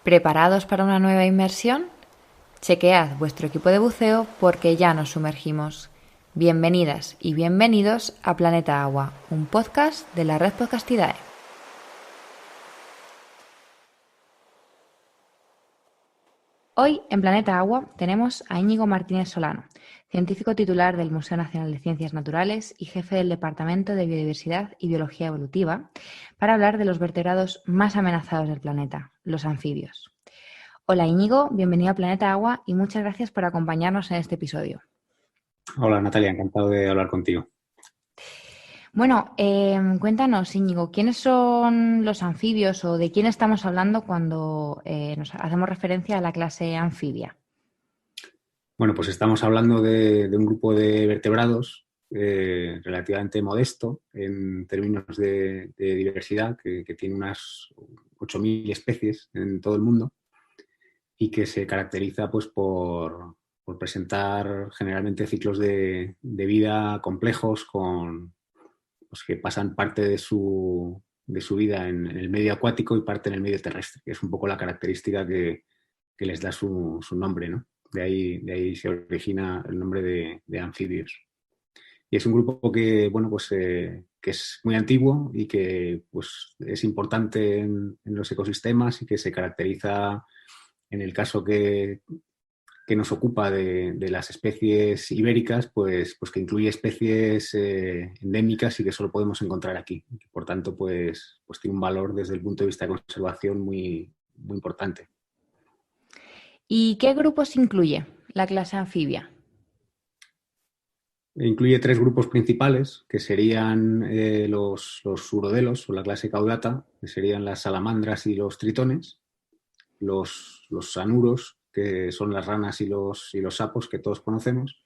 ¿Preparados para una nueva inmersión? Chequead vuestro equipo de buceo porque ya nos sumergimos. Bienvenidas y bienvenidos a Planeta Agua, un podcast de la red Podcastidae. Hoy en Planeta Agua tenemos a Íñigo Martínez Solano, científico titular del Museo Nacional de Ciencias Naturales y jefe del Departamento de Biodiversidad y Biología Evolutiva, para hablar de los vertebrados más amenazados del planeta, los anfibios. Hola Íñigo, bienvenido a Planeta Agua y muchas gracias por acompañarnos en este episodio. Hola Natalia, encantado de hablar contigo. Bueno, cuéntanos Íñigo, ¿quiénes son los anfibios o de quién estamos hablando cuando nos hacemos referencia a la clase anfibia? Bueno, pues estamos hablando de un grupo de vertebrados relativamente modesto en términos de diversidad, que tiene unas 8.000 especies en todo el mundo y que se caracteriza pues, por presentar generalmente ciclos de vida complejos pues, que pasan parte de su vida en el medio acuático y parte en el medio terrestre, que es un poco la característica que les da su nombre, ¿no? De ahí se origina el nombre de anfibios. Y es un grupo que, bueno, pues, que es muy antiguo y que pues, es importante en los ecosistemas y que se caracteriza, en el caso que nos ocupa de las especies ibéricas, pues que incluye especies endémicas y que solo podemos encontrar aquí. Por tanto, pues tiene un valor desde el punto de vista de conservación muy, muy importante. ¿Y qué grupos incluye la clase anfibia? Incluye tres grupos principales, que serían los urodelos o la clase caudata, que serían las salamandras y los tritones, los anuros, que son las ranas y los sapos que todos conocemos,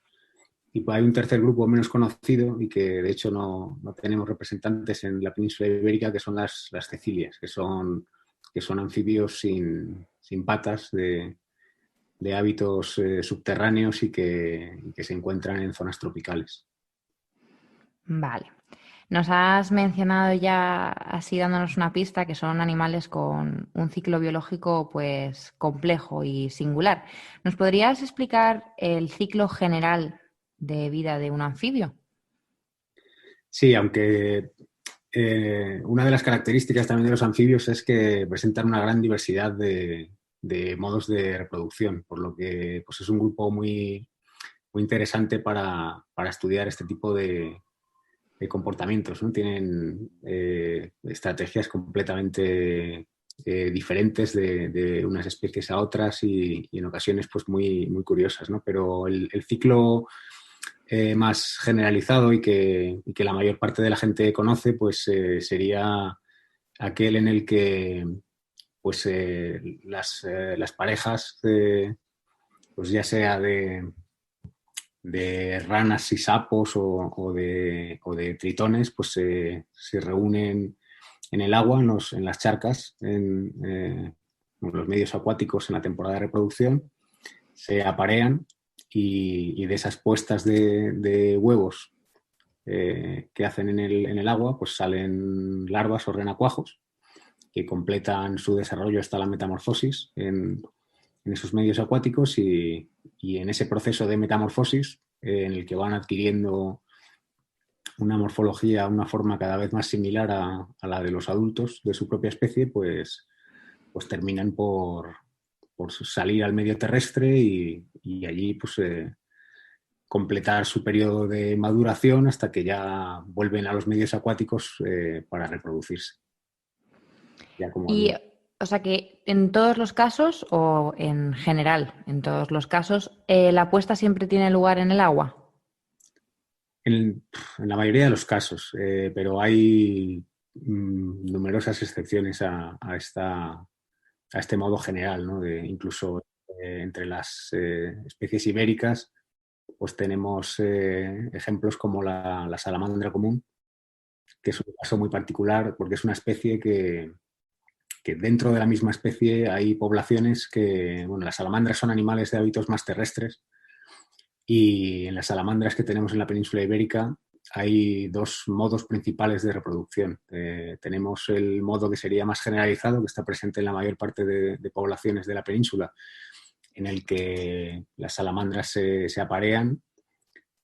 y hay un tercer grupo menos conocido y que de hecho no tenemos representantes en la península ibérica, que son las cecilias, que son anfibios sin patas, de hábitos subterráneos y que se encuentran en zonas tropicales. Vale. Nos has mencionado ya, así dándonos una pista, que son animales con un ciclo biológico pues complejo y singular. ¿Nos podrías explicar el ciclo general de vida de un anfibio? Sí, aunque una de las características también de los anfibios es que presentan una gran diversidad de modos de reproducción, por lo que pues es un grupo muy, muy interesante para estudiar este tipo de comportamientos, ¿no? Tienen estrategias completamente diferentes de unas especies a otras y en ocasiones pues muy, muy curiosas, ¿no? Pero el ciclo más generalizado y que la mayor parte de la gente conoce, pues sería aquel en el que pues las parejas, pues ya sea de ranas y sapos o de tritones, pues se reúnen en el agua, en las charcas, en los medios acuáticos en la temporada de reproducción, se aparean y de esas puestas de huevos que hacen en el agua, pues salen larvas o renacuajos que completan su desarrollo hasta la metamorfosis en esos medios acuáticos y en ese proceso de metamorfosis en el que van adquiriendo una morfología, una forma cada vez más similar a la de los adultos de su propia especie, pues terminan por salir al medio terrestre y allí pues completar su periodo de maduración hasta que ya vuelven a los medios acuáticos para reproducirse. Ya como Y, adultos. o sea que en todos los casos, o en general, en todos los casos, la puesta siempre tiene lugar en el agua. En la mayoría de los casos, pero hay numerosas excepciones a este modo general, ¿no? Incluso entre las especies ibéricas, pues tenemos ejemplos como la salamandra común, que es un caso muy particular porque es una especie que dentro de la misma especie hay poblaciones que, bueno, las salamandras son animales de hábitos más terrestres y en las salamandras que tenemos en la península ibérica hay dos modos principales de reproducción. Tenemos el modo que sería más generalizado, que está presente en la mayor parte de poblaciones de la península, en el que las salamandras se aparean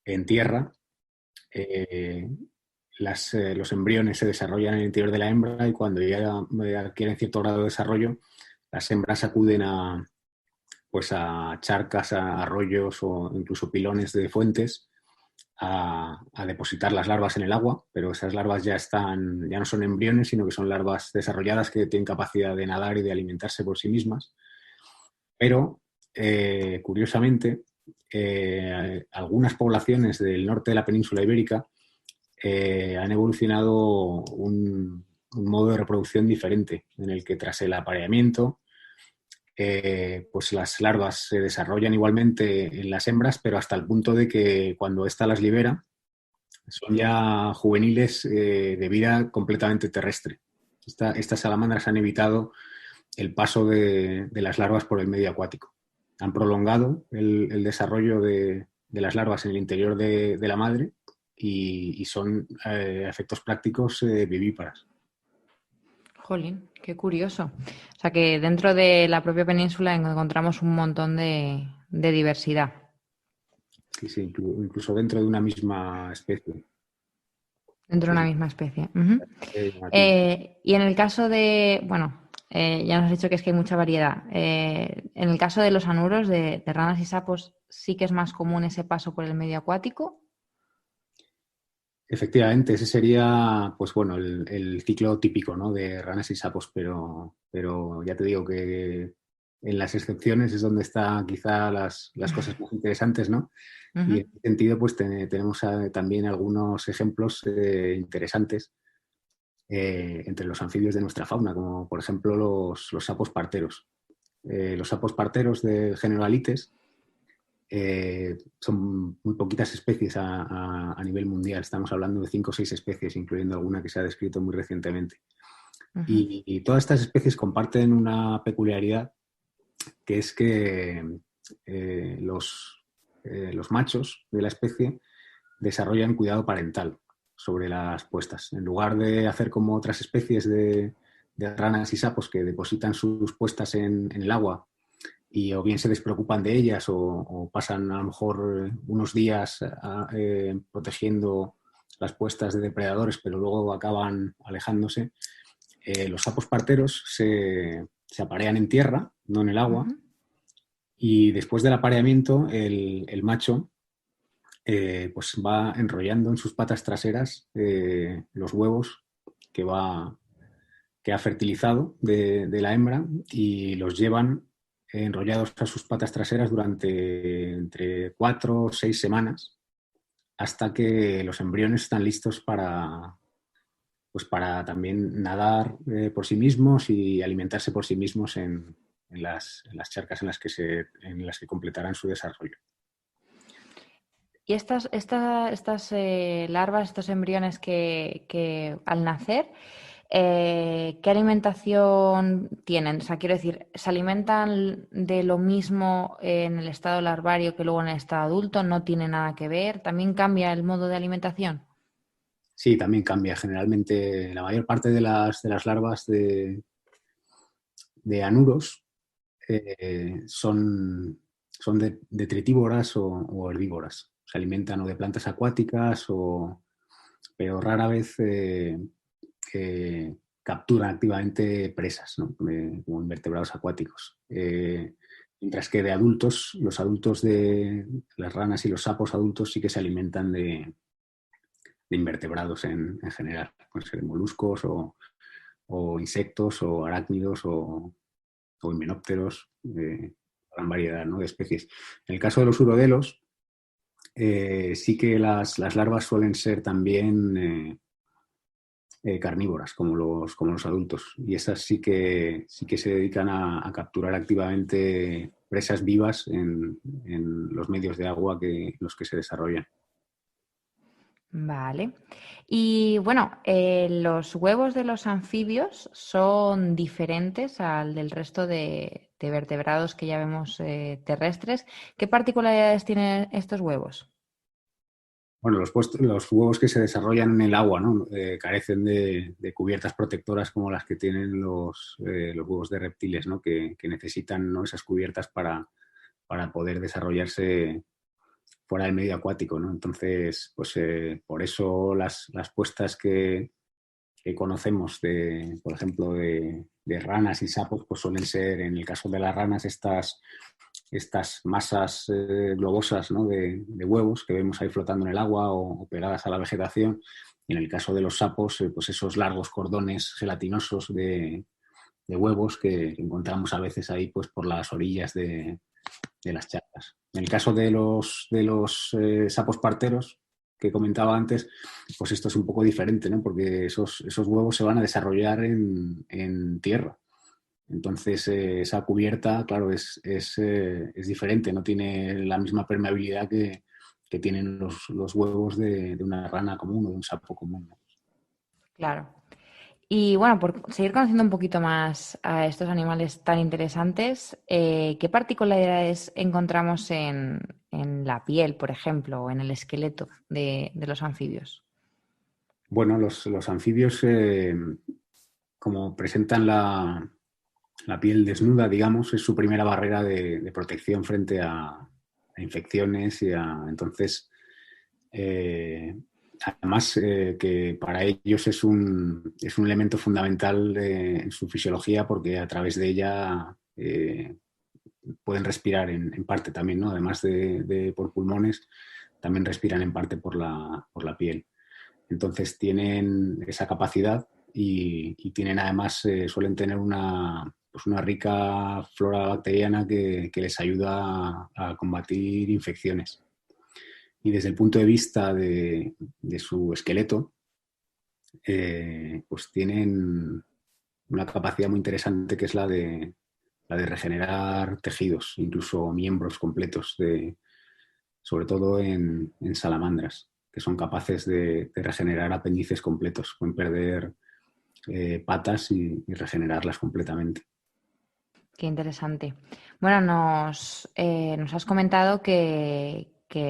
en tierra. Los embriones se desarrollan en el interior de la hembra y cuando ya adquieren cierto grado de desarrollo, las hembras acuden pues a charcas, a arroyos o incluso pilones de fuentes a depositar las larvas en el agua, pero esas larvas ya no son embriones, sino que son larvas desarrolladas que tienen capacidad de nadar y de alimentarse por sí mismas. Pero, curiosamente, algunas poblaciones del norte de la península ibérica han evolucionado un modo de reproducción diferente, en el que tras el apareamiento, pues las larvas se desarrollan igualmente en las hembras, pero hasta el punto de que cuando ésta las libera, son ya juveniles de vida completamente terrestre. Estas salamandras han evitado el paso de las larvas por el medio acuático. Han prolongado el desarrollo de las larvas en el interior de la madre y son, a efectos prácticos, vivíparas. Jolín, qué curioso. O sea que dentro de la propia península encontramos un montón de diversidad. Sí, sí, incluso dentro de una misma especie. Dentro de una Es misma especie. Ujú. llamativo. Y en el caso de, bueno, ya nos has dicho que es que hay mucha variedad. En el caso de los anuros, de ranas y sapos, sí que es más común ese paso por el medio acuático. Efectivamente, ese sería, pues bueno, el ciclo típico, ¿no? De ranas y sapos, pero ya te digo que en las excepciones es donde están quizá las cosas más interesantes, ¿no? Y Ujú. en ese sentido, pues tenemos también algunos ejemplos interesantes entre los anfibios de nuestra fauna, como por ejemplo los sapos parteros. Los sapos parteros del género Alites son muy poquitas especies a nivel mundial. Estamos hablando de 5 o 6 especies, incluyendo alguna que se ha descrito muy recientemente. Ujú. Y todas estas especies comparten una peculiaridad, que es que los machos de la especie desarrollan cuidado parental sobre las puestas. En lugar de hacer como otras especies de ranas y sapos que depositan sus puestas en el agua y o bien se despreocupan de ellas o pasan a lo mejor unos días protegiendo las puestas de depredadores, pero luego acaban alejándose. Los sapos parteros se aparean en tierra, no en el agua, Ujú. y después del apareamiento el macho pues va enrollando en sus patas traseras los huevos que, que ha fertilizado de la hembra y los llevan enrollados a sus patas traseras durante entre 4 o 6 semanas hasta que los embriones están listos pues para también nadar por sí mismos y alimentarse por sí mismos en las charcas en las que completarán su desarrollo. Y estas larvas, estos embriones que al nacer, ¿qué alimentación tienen? O sea, quiero decir, ¿se alimentan de lo mismo en el estado larvario que luego en el estado adulto? ¿No tiene nada que ver? ¿También cambia el modo de alimentación? Sí, también cambia. Generalmente la mayor parte de las larvas de anuros son detritívoras o herbívoras. Se alimentan o de plantas acuáticas, pero rara vez capturan activamente presas, ¿no? Como invertebrados acuáticos. Mientras que de adultos, los adultos de las ranas y los sapos adultos sí que se alimentan de invertebrados en general. Pueden ser moluscos o insectos o arácnidos o himenópteros, gran variedad, ¿no?, de especies. En el caso de los urodelos, sí que las larvas suelen ser también carnívoras, como los adultos. Y esas sí que se dedican a capturar activamente presas vivas en los medios de agua en los que se desarrollan. Vale. Y bueno, los huevos de los anfibios son diferentes al del resto de vertebrados que ya vemos terrestres. ¿Qué particularidades tienen estos huevos? Bueno, los huevos que se desarrollan en el agua, ¿no? Carecen de cubiertas protectoras como las que tienen los huevos de reptiles, ¿no? Que necesitan, ¿no?, esas cubiertas para poder desarrollarse fuera del medio acuático, ¿no? Entonces, pues por eso las puestas que conocemos por ejemplo, de ranas y sapos, pues suelen ser, en el caso de las ranas, estas masas globosas, ¿no?, de huevos que vemos ahí flotando en el agua o pegadas a la vegetación. Y en el caso de los sapos, pues esos largos cordones gelatinosos de huevos que encontramos a veces ahí, pues por las orillas de las charcas. En el caso de los sapos parteros que comentaba antes, pues esto es un poco diferente, ¿no? Porque esos huevos se van a desarrollar en tierra. Entonces, esa cubierta, claro, es diferente, no tiene la misma permeabilidad que tienen los huevos de una rana común o de un sapo común, ¿no? Claro. Y bueno, por seguir conociendo un poquito más a estos animales tan interesantes, ¿qué particularidades encontramos en la piel, por ejemplo, o en el esqueleto de los anfibios? Bueno, los anfibios, como presentan la piel desnuda, digamos, es su primera barrera de protección frente a infecciones entonces, eh, además, que para ellos es un elemento fundamental en su fisiología porque a través de ella pueden respirar en parte también, ¿no? Además de por pulmones, también respiran en parte por la piel. Entonces tienen esa capacidad y tienen además, suelen tener pues una rica flora bacteriana que les ayuda a combatir infecciones. Y desde el punto de vista de su esqueleto, pues tienen una capacidad muy interesante que es la de regenerar tejidos, incluso miembros completos, sobre todo en salamandras, que son capaces de regenerar apéndices completos. Pueden perder patas y regenerarlas completamente. Qué interesante. Bueno, nos has comentado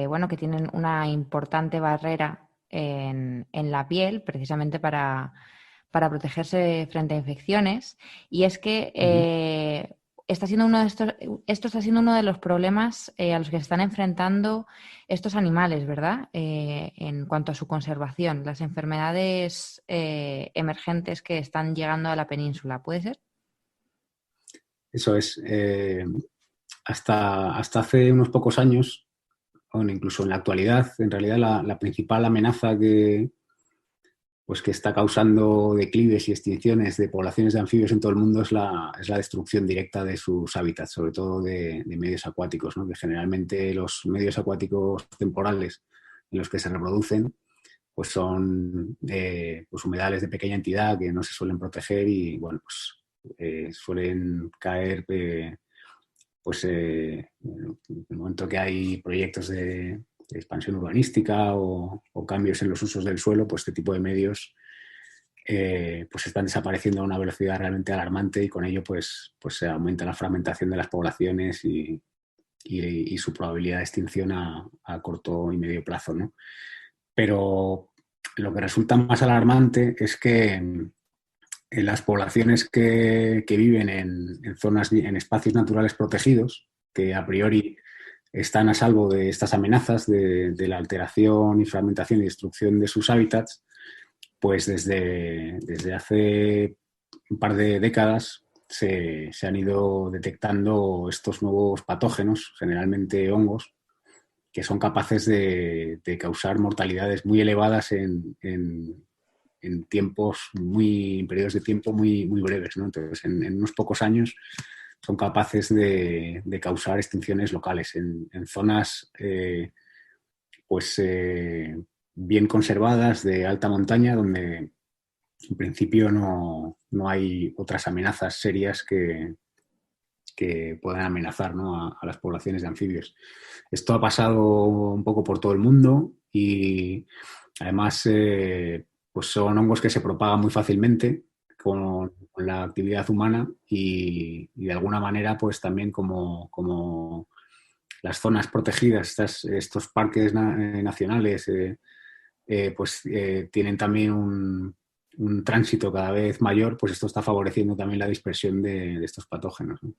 bueno, que tienen una importante barrera en la piel, precisamente para protegerse frente a infecciones. Y es que Ujú. esto está siendo uno de los problemas a los que se están enfrentando estos animales, ¿verdad? En cuanto a su conservación, las enfermedades emergentes que están llegando a la península, ¿puede ser? Eso es. Hasta hace unos pocos años, o incluso en la actualidad, en realidad la principal amenaza pues que está causando declives y extinciones de poblaciones de anfibios en todo el mundo es la destrucción directa de sus hábitats, sobre todo de medios acuáticos, ¿no? Que generalmente los medios acuáticos temporales en los que se reproducen pues son pues humedales de pequeña entidad que no se suelen proteger y bueno, pues suelen caer pues en el momento que hay proyectos de expansión urbanística o cambios en los usos del suelo, pues este tipo de medios pues están desapareciendo a una velocidad realmente alarmante y con ello pues se aumenta la fragmentación de las poblaciones y su probabilidad de extinción a corto y medio plazo, ¿no? Pero lo que resulta más alarmante es que en las poblaciones que viven en zonas, en espacios naturales protegidos, que a priori están a salvo de estas amenazas de la alteración y fragmentación y destrucción de sus hábitats, pues desde hace un par de décadas se han ido detectando estos nuevos patógenos, generalmente hongos, que son capaces de causar mortalidades muy elevadas en periodos de tiempo muy breves, ¿no? Entonces, en unos pocos años son capaces de causar extinciones locales en zonas pues bien conservadas de alta montaña donde en principio no hay otras amenazas serias que puedan amenazar, ¿no?, a las poblaciones de anfibios. Esto ha pasado un poco por todo el mundo y además pues son hongos que se propagan muy fácilmente con la actividad humana y de alguna manera pues también como las zonas protegidas, estos parques nacionales, pues tienen también un tránsito cada vez mayor, pues esto está favoreciendo también la dispersión de estos patógenos, ¿no?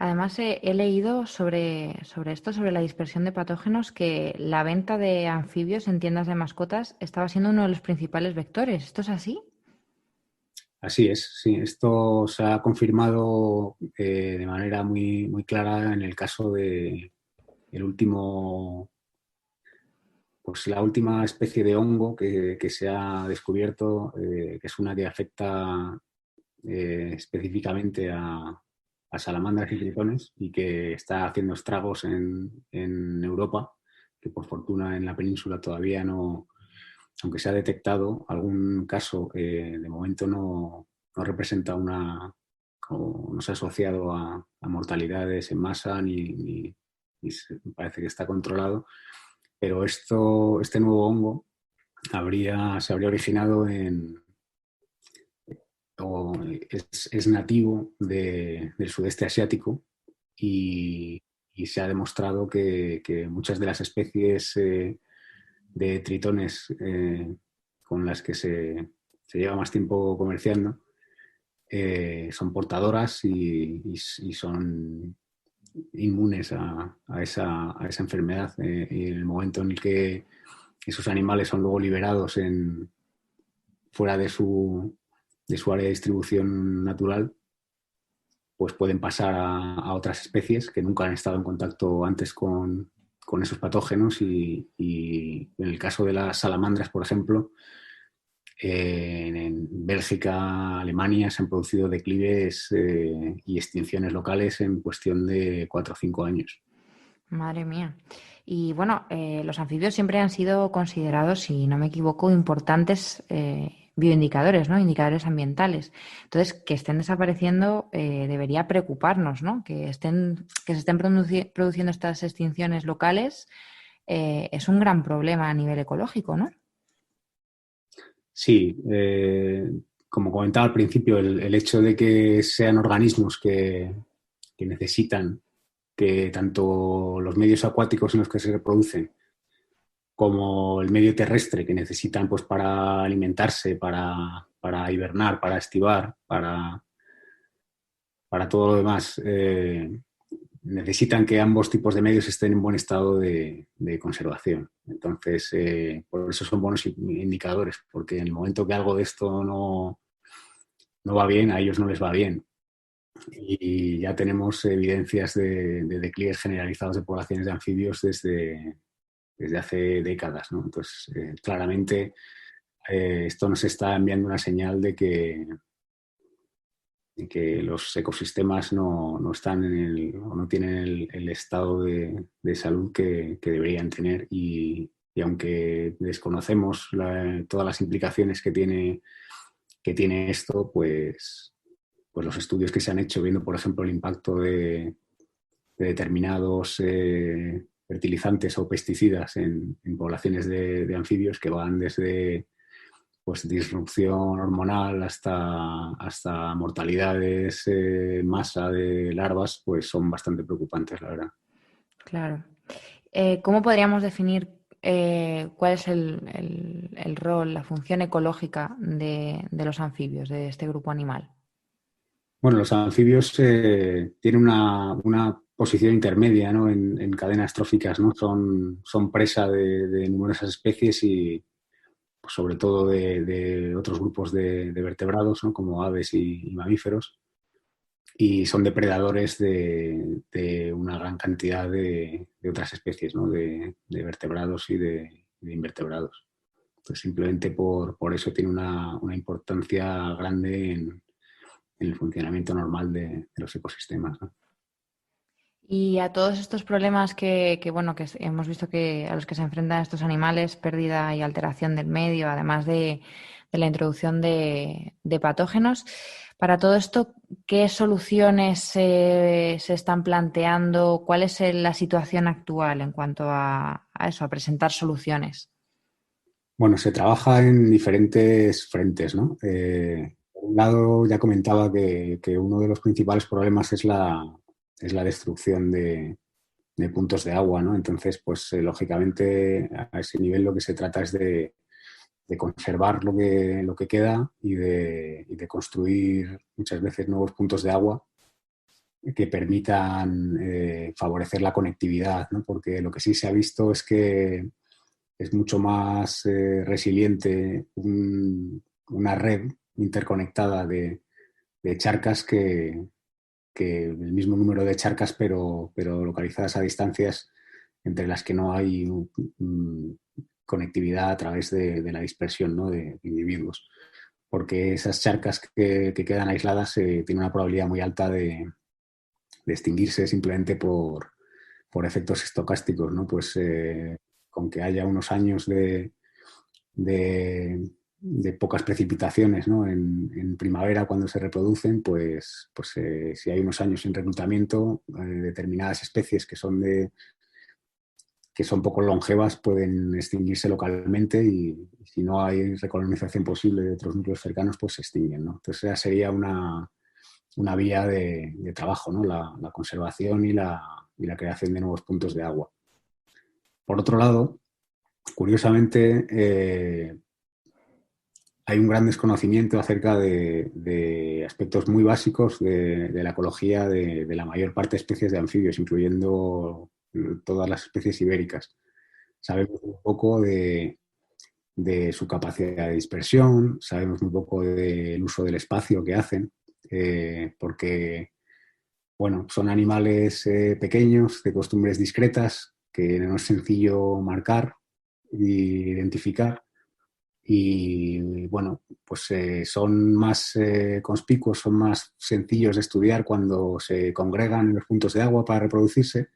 Además, he leído sobre esto, sobre la dispersión de patógenos, que la venta de anfibios en tiendas de mascotas estaba siendo uno de los principales vectores. ¿Esto es así? Así es, sí. Esto se ha confirmado de manera muy clara en el caso de el último, pues la última especie de hongo que se ha descubierto, que es una que afecta específicamente a salamandras y tritones y que está haciendo estragos en Europa, que por fortuna en la península todavía no, aunque se ha detectado algún caso, de momento no representa o no se ha asociado a mortalidades en masa parece que está controlado, pero este nuevo hongo se habría originado es nativo del sudeste asiático y, y se ha demostrado que muchas de las especies de tritones con las que se lleva más tiempo comerciando son portadoras y son inmunes a esa enfermedad. Y en el momento en el que esos animales son luego liberados fuera de su área de distribución natural, pues pueden pasar a otras especies que nunca han estado en contacto antes con esos patógenos y en el caso de las salamandras, por ejemplo, en Bélgica, Alemania se han producido declives y extinciones locales en cuestión de 4 o 5 años. Madre mía. Y bueno, los anfibios siempre han sido considerados, si no me equivoco, importantes bioindicadores, ¿no? Indicadores ambientales. Entonces, que estén desapareciendo debería preocuparnos, ¿no? Que se estén produciendo estas extinciones locales es un gran problema a nivel ecológico, ¿no? Sí, como comentaba al principio, el hecho de que sean organismos que necesitan que tanto los medios acuáticos en los que se reproducen como el medio terrestre que necesitan pues, para alimentarse, para hibernar, para estivar, para todo lo demás, necesitan que ambos tipos de medios estén en buen estado de conservación. Entonces, por eso son buenos indicadores, porque en el momento que algo de esto no va bien, a ellos no les va bien. Y ya tenemos evidencias de declives generalizados de poblaciones de anfibios desde hace décadas, ¿no? Entonces, claramente, esto nos está enviando una señal de que los ecosistemas no están o no tienen el estado de salud que deberían tener y aunque desconocemos todas las implicaciones que tiene esto, pues los estudios que se han hecho viendo, por ejemplo, el impacto de determinados fertilizantes o pesticidas en poblaciones de anfibios que van desde pues disrupción hormonal hasta mortalidades en masa de larvas, pues son bastante preocupantes, la verdad. Claro. ¿Cómo podríamos definir cuál es el rol, la función ecológica de los anfibios, de este grupo animal? Bueno, los anfibios tienen una posición intermedia, ¿no? en cadenas tróficas, ¿no? Son presa de numerosas especies y pues, sobre todo de otros grupos de vertebrados, ¿no? Como aves y mamíferos. Y son depredadores de una gran cantidad de otras especies, ¿no? de vertebrados y de invertebrados. Entonces, simplemente por eso tiene una importancia grande en el funcionamiento normal de los ecosistemas, ¿no? Y a todos estos problemas bueno, que hemos visto que a los que se enfrentan estos animales, pérdida y alteración del medio, además de la introducción de patógenos, para todo esto, ¿qué soluciones se están planteando? ¿Cuál es la situación actual en cuanto a eso, a presentar soluciones? Bueno, se trabaja en diferentes frentes, ¿no? Por un lado, ya comentaba que uno de los principales problemas es la destrucción de puntos de agua, ¿no? Entonces, pues lógicamente a ese nivel lo que se trata es de conservar lo que queda y de construir muchas veces nuevos puntos de agua que permitan favorecer la conectividad, ¿no? Porque lo que sí se ha visto es que es mucho más resiliente una red interconectada de charcas que el mismo número de charcas, pero localizadas a distancias entre las que no hay conectividad a través de la dispersión, ¿no? De individuos. Porque esas charcas que quedan aisladas tienen una probabilidad muy alta de extinguirse simplemente por efectos estocásticos, ¿no? Pues con que haya unos años de pocas precipitaciones, ¿no? En primavera cuando se reproducen, pues si hay unos años sin reclutamiento, determinadas especies que son poco longevas pueden extinguirse localmente y si no hay recolonización posible de otros núcleos cercanos, pues se extinguen, ¿no? Entonces esa sería una vía de trabajo, ¿no? La conservación y la creación de nuevos puntos de agua. Por otro lado, curiosamente, hay un gran desconocimiento acerca de aspectos muy básicos de la ecología de la mayor parte de especies de anfibios, incluyendo todas las especies ibéricas. Sabemos un poco de su capacidad de dispersión, sabemos un poco del uso del espacio que hacen, porque bueno, son animales pequeños, de costumbres discretas, que no es sencillo marcar e identificar. Y bueno, pues son más conspicuos, son más sencillos de estudiar cuando se congregan en los puntos de agua para reproducirse,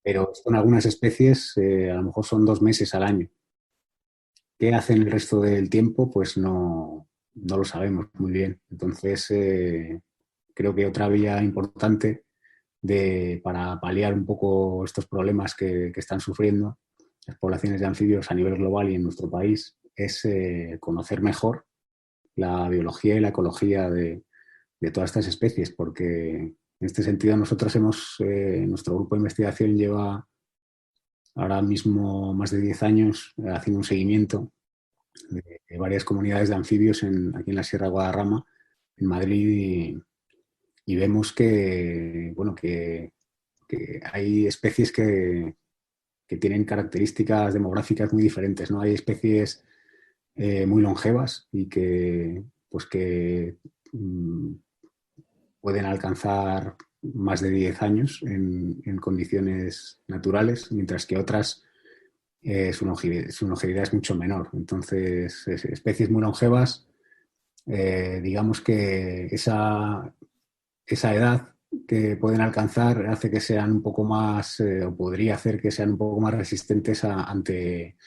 pero con algunas especies a lo mejor son 2 meses al año. ¿Qué hacen el resto del tiempo? Pues no lo sabemos muy bien. Entonces, creo que otra vía importante para paliar un poco estos problemas que están sufriendo las poblaciones de anfibios a nivel global y en nuestro país es conocer mejor la biología y la ecología de todas estas especies, porque en este sentido nosotros nuestro grupo de investigación lleva ahora mismo más de 10 años haciendo un seguimiento de varias comunidades de anfibios aquí en la Sierra de Guadarrama, en Madrid, y vemos bueno, que hay especies que tienen características demográficas muy diferentes, ¿no? Hay especies muy longevas y pues que pueden alcanzar más de 10 años en condiciones naturales, mientras que otras su longevidad es mucho menor. Entonces, especies muy longevas, digamos que esa edad que pueden alcanzar hace que sean un poco más, o podría hacer que sean un poco más resistentes ante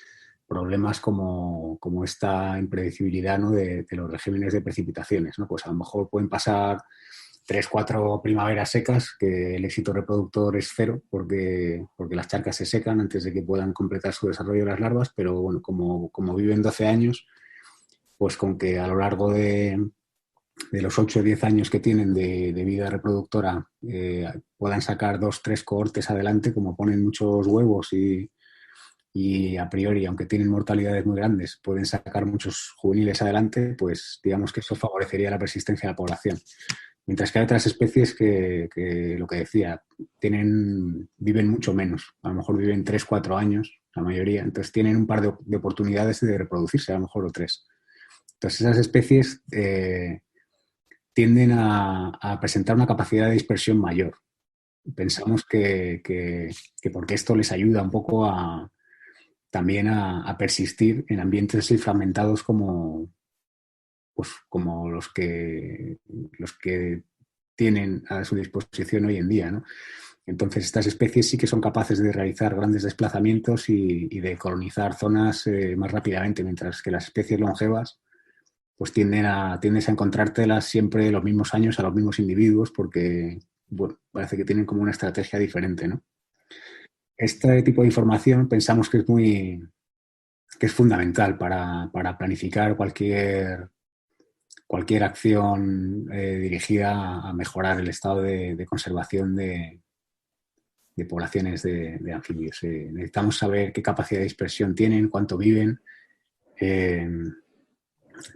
problemas como esta impredecibilidad, ¿no? de los regímenes de precipitaciones, ¿no? Pues a lo mejor pueden pasar 3, 4 primaveras secas, que el éxito reproductor es cero, porque las charcas se secan antes de que puedan completar su desarrollo las larvas, pero bueno, como viven 12 años, pues con que a lo largo de los 8 o 10 años que tienen de vida reproductora puedan sacar 2, 3 cohortes adelante, como ponen muchos huevos y a priori, aunque tienen mortalidades muy grandes, pueden sacar muchos juveniles adelante, pues digamos que eso favorecería la persistencia de la población. Mientras que hay otras especies que lo que decía, viven mucho menos, a lo mejor viven 3, 4 años, la mayoría, entonces tienen un par de oportunidades de reproducirse, a lo mejor o 3. Entonces esas especies tienden a presentar una capacidad de dispersión mayor. Pensamos que porque esto les ayuda un poco también a persistir en ambientes así fragmentados como los que tienen a su disposición hoy en día, ¿no? Entonces, estas especies sí que son capaces de realizar grandes desplazamientos y de colonizar zonas más rápidamente, mientras que las especies longevas pues tiendes a encontrártelas siempre los mismos años a los mismos individuos porque, bueno, parece que tienen como una estrategia diferente, ¿no? Este tipo de información pensamos que es fundamental para planificar cualquier acción dirigida a mejorar el estado de conservación de poblaciones de anfibios. Necesitamos saber qué capacidad de dispersión tienen, cuánto viven,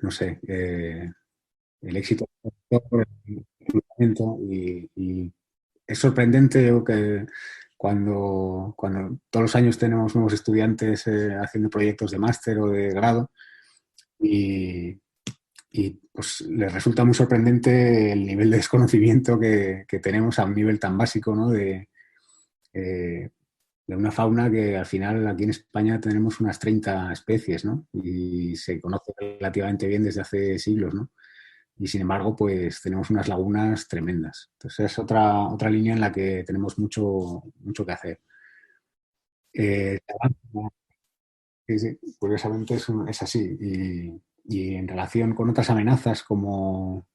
no sé, el éxito del reclutamiento y es sorprendente que cuando todos los años tenemos nuevos estudiantes haciendo proyectos de máster o de grado y, pues les resulta muy sorprendente el nivel de desconocimiento que tenemos a un nivel tan básico, ¿no? Eh, de una fauna que al final aquí en España tenemos unas 30 especies, ¿no? Y se conoce relativamente bien desde hace siglos, ¿no? Y sin embargo, pues tenemos unas lagunas tremendas. Entonces es otra línea en la que tenemos mucho que hacer. Eh, sí, sí, curiosamente es así. Y en relación con otras amenazas como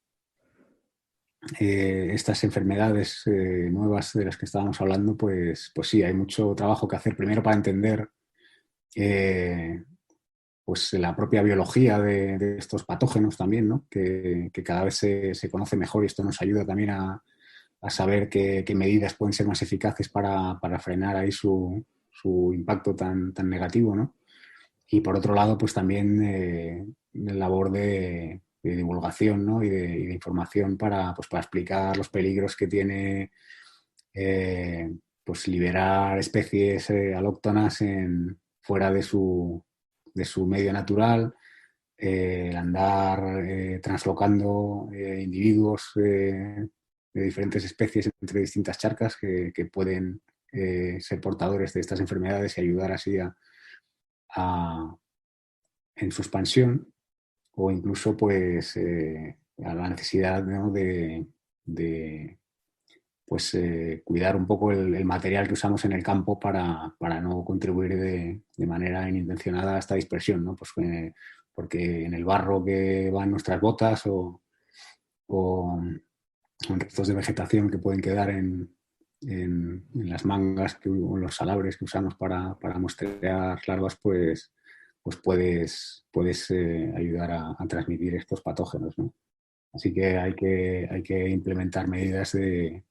estas enfermedades nuevas de las que estábamos hablando, pues sí, hay mucho trabajo que hacer primero para entender eh, pues la propia biología de estos patógenos también, ¿no? Que cada vez se conoce mejor y esto nos ayuda también a saber qué medidas pueden ser más eficaces para frenar ahí su impacto tan negativo, ¿no? Y por otro lado, pues también la labor de divulgación, ¿no? Y de información para explicar los peligros que tiene pues liberar especies alóctonas fuera de su medio natural, el andar translocando individuos de diferentes especies entre distintas charcas que pueden ser portadores de estas enfermedades y ayudar así a- en su expansión o incluso pues a la necesidad, ¿no? de, pues cuidar un poco el material que usamos en el campo para no contribuir de manera inintencionada a esta dispersión, ¿no? Pues, porque en el barro que van nuestras botas o en restos de vegetación que pueden quedar en las mangas o los salabres que usamos para muestrear larvas, pues puedes ayudar a transmitir estos patógenos, ¿no? Así que hay que implementar medidas de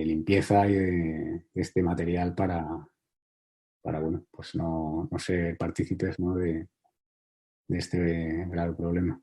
limpieza y de este material para bueno, pues no ser partícipes, ¿no? de este grave problema.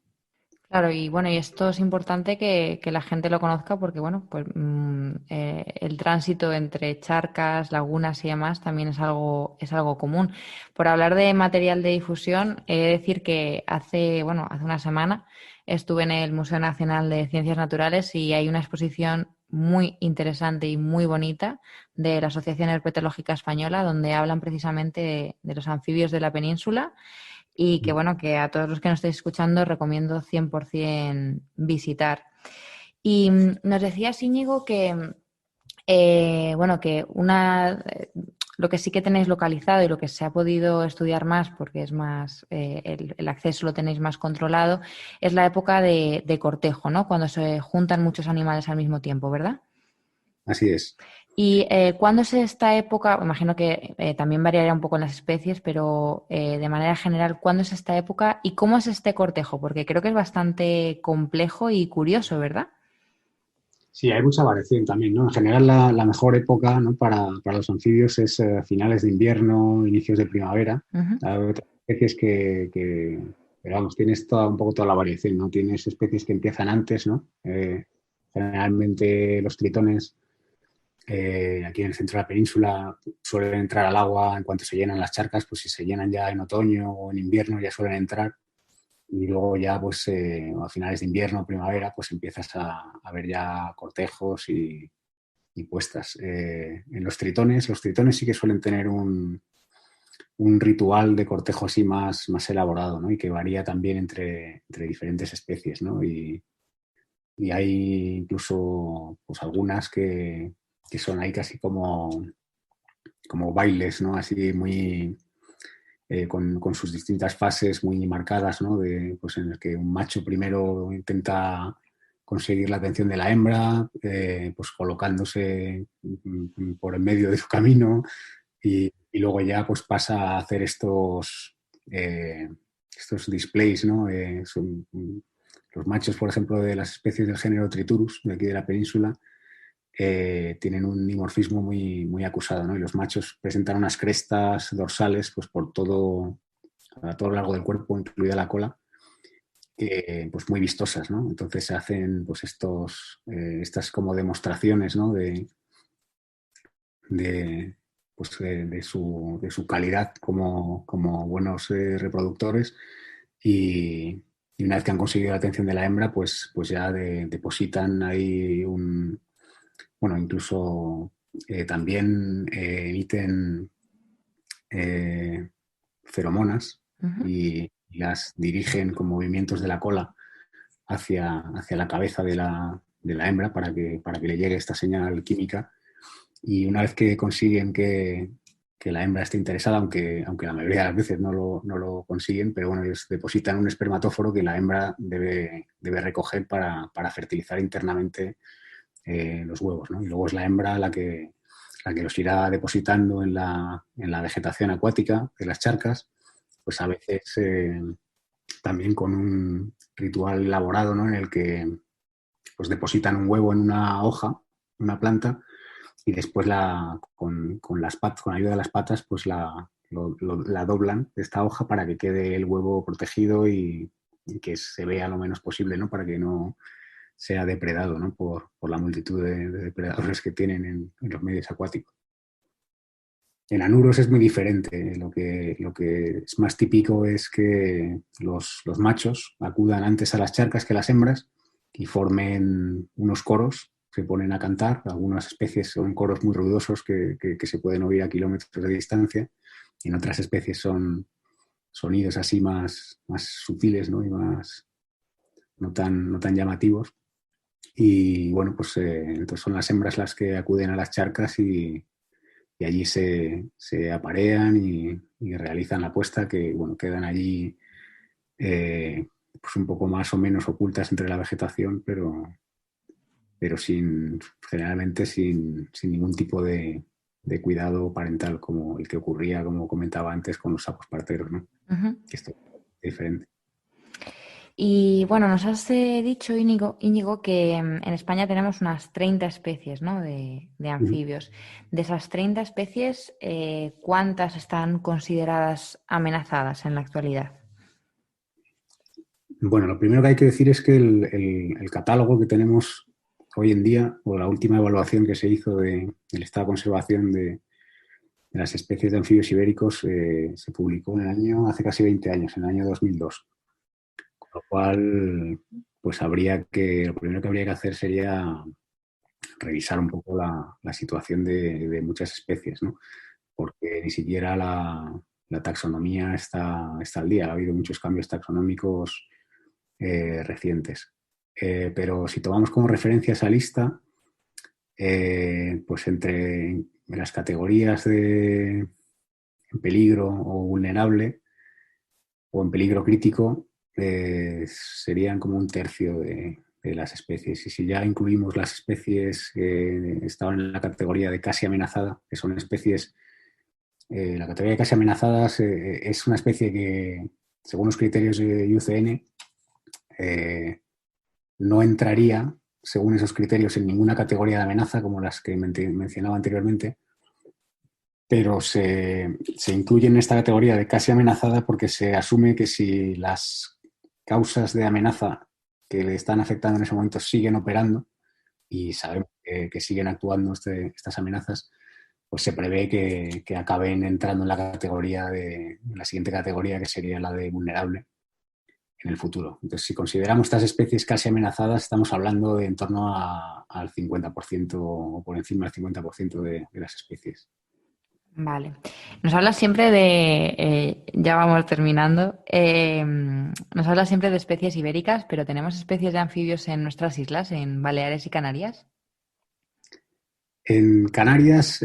Claro, y bueno, y esto es importante que la gente lo conozca porque, bueno, pues el tránsito entre charcas, lagunas y demás también es algo común. Por hablar de material de difusión, he de decir que hace una semana estuve en el Museo Nacional de Ciencias Naturales y hay una exposición muy interesante y muy bonita de la Asociación Herpetológica Española, donde hablan precisamente de los anfibios de la península y que bueno, que a todos los que nos estéis escuchando recomiendo 100% visitar. Y nos decías, Íñigo, que bueno, que lo que sí que tenéis localizado y lo que se ha podido estudiar más, porque es más, el acceso lo tenéis más controlado, es la época de cortejo, ¿no? Cuando se juntan muchos animales al mismo tiempo, ¿verdad? Así es. ¿Y cuándo es esta época? Imagino que también variará un poco en las especies, pero de manera general, ¿cuándo es esta época y cómo es este cortejo? Porque creo que es bastante complejo y curioso, ¿verdad? Sí, hay mucha variación también, ¿no? En general, la mejor época, ¿no? para los anfibios es finales de invierno, inicios de primavera. Ujú. Hay otras especies pero vamos, tienes un poco toda la variación, ¿no? Tienes especies que empiezan antes, ¿no? Generalmente los tritones aquí en el centro de la península suelen entrar al agua en cuanto se llenan las charcas, pues si se llenan ya en otoño o en invierno ya suelen entrar y luego ya pues a finales de invierno, primavera, pues empiezas a ver ya cortejos y puestas. En los tritones sí que suelen tener un ritual de cortejo así más elaborado, ¿no? Y que varía también entre diferentes especies, ¿no? Y hay incluso pues algunas que son ahí casi como bailes, ¿no? Así muy con sus distintas fases muy marcadas, ¿no? Pues en el que un macho primero intenta conseguir la atención de la hembra, pues colocándose por en medio de su camino y luego ya pues pasa a hacer estos displays, ¿no? Los machos, por ejemplo, de las especies del género Triturus, de aquí de la península, tienen un dimorfismo muy, muy acusado, ¿no? Y los machos presentan unas crestas dorsales pues, a todo lo largo del cuerpo, incluida la cola, pues muy vistosas, ¿no? Entonces se hacen pues estas como demostraciones, ¿no? de, pues, de su calidad como buenos reproductores y una vez que han conseguido la atención de la hembra, pues ya depositan ahí bueno, incluso también emiten eh, feromonas Ujú. y las dirigen con movimientos de la cola hacia la cabeza de la hembra para que le llegue esta señal química. Y una vez que consiguen que la hembra esté interesada, aunque la mayoría de las veces no lo consiguen, pero bueno, ellos depositan un espermatóforo que la hembra debe recoger para fertilizar internamente los huevos, ¿no? Y luego es la hembra la que los irá depositando en la vegetación acuática de las charcas, pues a veces también con un ritual elaborado, ¿no? En el que pues depositan un huevo en una hoja, una planta, y después con ayuda de las patas, pues la doblan de esta hoja para que quede el huevo protegido y que se vea lo menos posible, ¿no? Para que no sea depredado, ¿no? Por la multitud de depredadores que tienen en los medios acuáticos. En anuros es muy diferente. Lo que es más típico es que los machos acudan antes a las charcas que las hembras y formen unos coros, se ponen a cantar. Algunas especies son coros muy ruidosos que se pueden oír a kilómetros de distancia. Y en otras especies son sonidos así más sutiles, ¿no? Y no tan llamativos. Y bueno, pues entonces son las hembras las que acuden a las charcas y allí se aparean y realizan la puesta que, bueno, quedan allí pues un poco más o menos ocultas entre la vegetación, pero generalmente sin ningún tipo de cuidado parental, como el que ocurría, como comentaba antes, con los sapos parteros, ¿no? Ujú. Que esto es diferente. Y bueno, nos has dicho, Íñigo, que en España tenemos unas 30 especies, ¿no? de Ujú. anfibios. De esas 30 especies, ¿cuántas están consideradas amenazadas en la actualidad? Bueno, lo primero que hay que decir es que el catálogo que tenemos hoy en día, o la última evaluación que se hizo del estado de conservación de las especies de anfibios ibéricos, se publicó hace casi 20 años, en el año 2002. Con lo cual, pues lo primero que habría que hacer sería revisar un poco la situación de muchas especies, ¿no? Porque ni siquiera la taxonomía está al día. Ha habido muchos cambios taxonómicos recientes. Pero si tomamos como referencia esa lista, pues entre las categorías de en peligro o vulnerable o en peligro crítico, serían como un tercio de las especies. Y si ya incluimos las especies que estaban en la categoría de casi amenazada, que son especies, la categoría de casi amenazadas es una especie que, según los criterios de IUCN, no entraría, según esos criterios, en ninguna categoría de amenaza, como las que mencionaba anteriormente, pero se incluye en esta categoría de casi amenazada porque se asume que si las causas de amenaza que le están afectando en ese momento siguen operando y sabemos que siguen actuando estas amenazas, pues se prevé que acaben entrando en en la siguiente categoría, que sería la de vulnerable en el futuro. Entonces, si consideramos estas especies casi amenazadas, estamos hablando de en torno al 50% o por encima del 50% de las especies. Vale. Nos hablas siempre ya vamos terminando, nos hablas siempre de especies ibéricas, pero ¿tenemos especies de anfibios en nuestras islas, en Baleares y Canarias? En Canarias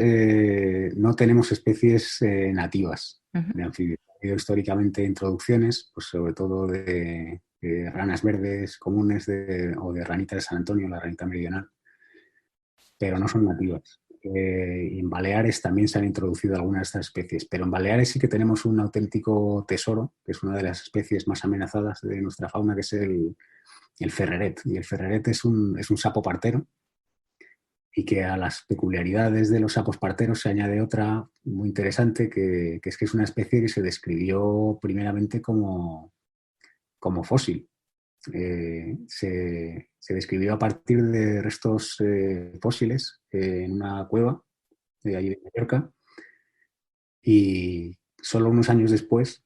no tenemos especies nativas Ujú. de anfibios. Ha habido históricamente introducciones, pues sobre todo de ranas verdes comunes o de ranita de San Antonio, la ranita meridional, pero no son nativas. Y en Baleares también se han introducido algunas de estas especies, pero en Baleares sí que tenemos un auténtico tesoro, que es una de las especies más amenazadas de nuestra fauna, que es el ferreret. Y el ferreret es un sapo partero y que a las peculiaridades de los sapos parteros se añade otra muy interesante, que es una especie que se describió primeramente como fósil. Se describió a partir de restos fósiles en una cueva de allí de Mallorca, y solo unos años después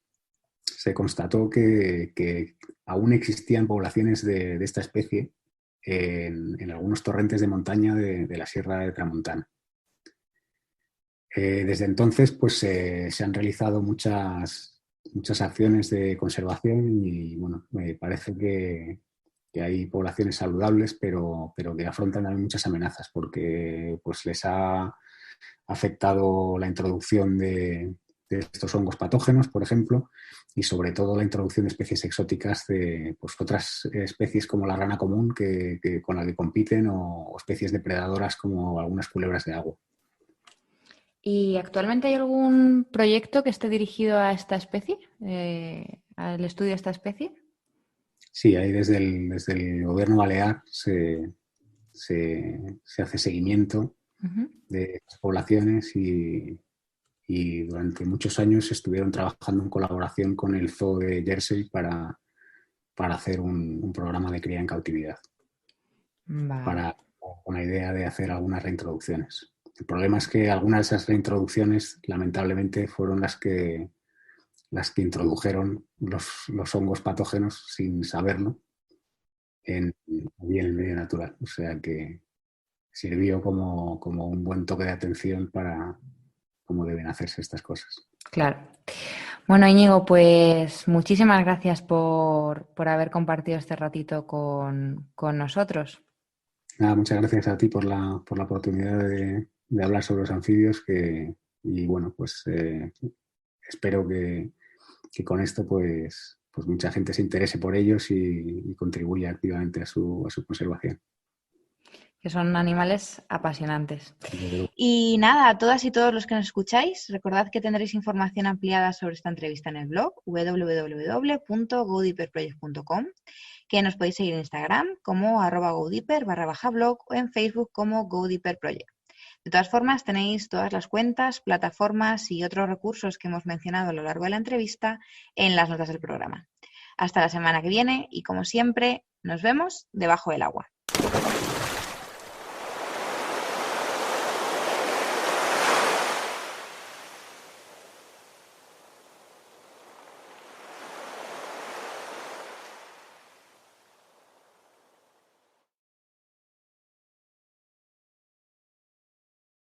se constató que aún existían poblaciones de esta especie en algunos torrentes de montaña de la Sierra de Tramontana. Desde entonces, pues se han realizado muchas acciones de conservación y, bueno, me parece que hay poblaciones saludables, pero que afrontan también muchas amenazas porque pues, les ha afectado la introducción de estos hongos patógenos, por ejemplo, y sobre todo la introducción de especies exóticas de pues, otras especies como la rana común con la que compiten, o especies depredadoras como algunas culebras de agua. ¿Y actualmente hay algún proyecto que esté dirigido a esta especie, al estudio de esta especie? Sí, ahí desde el gobierno balear se hace seguimiento de estas poblaciones y durante muchos años estuvieron trabajando en colaboración con el Zoo de Jersey para hacer un programa de cría en cautividad, Vale. con la idea de hacer algunas reintroducciones. El problema es que algunas de esas reintroducciones, lamentablemente, fueron las que introdujeron los hongos patógenos sin saberlo en el medio natural. O sea que sirvió como un buen toque de atención para cómo deben hacerse estas cosas. Claro. Bueno, Íñigo, pues muchísimas gracias por haber compartido este ratito con nosotros. Nada, muchas gracias a ti por la oportunidad de hablar sobre los anfibios, y bueno, pues espero que con esto pues mucha gente se interese por ellos y contribuya activamente a su conservación. Que son animales apasionantes. Desde luego. Y nada, a todas y todos los que nos escucháis, recordad que tendréis información ampliada sobre esta entrevista en el blog www.godeeperproject.com, que nos podéis seguir en Instagram como @godeeper_blog o en Facebook como godeeperproject. De todas formas, tenéis todas las cuentas, plataformas y otros recursos que hemos mencionado a lo largo de la entrevista en las notas del programa. Hasta la semana que viene y, como siempre, nos vemos debajo del agua.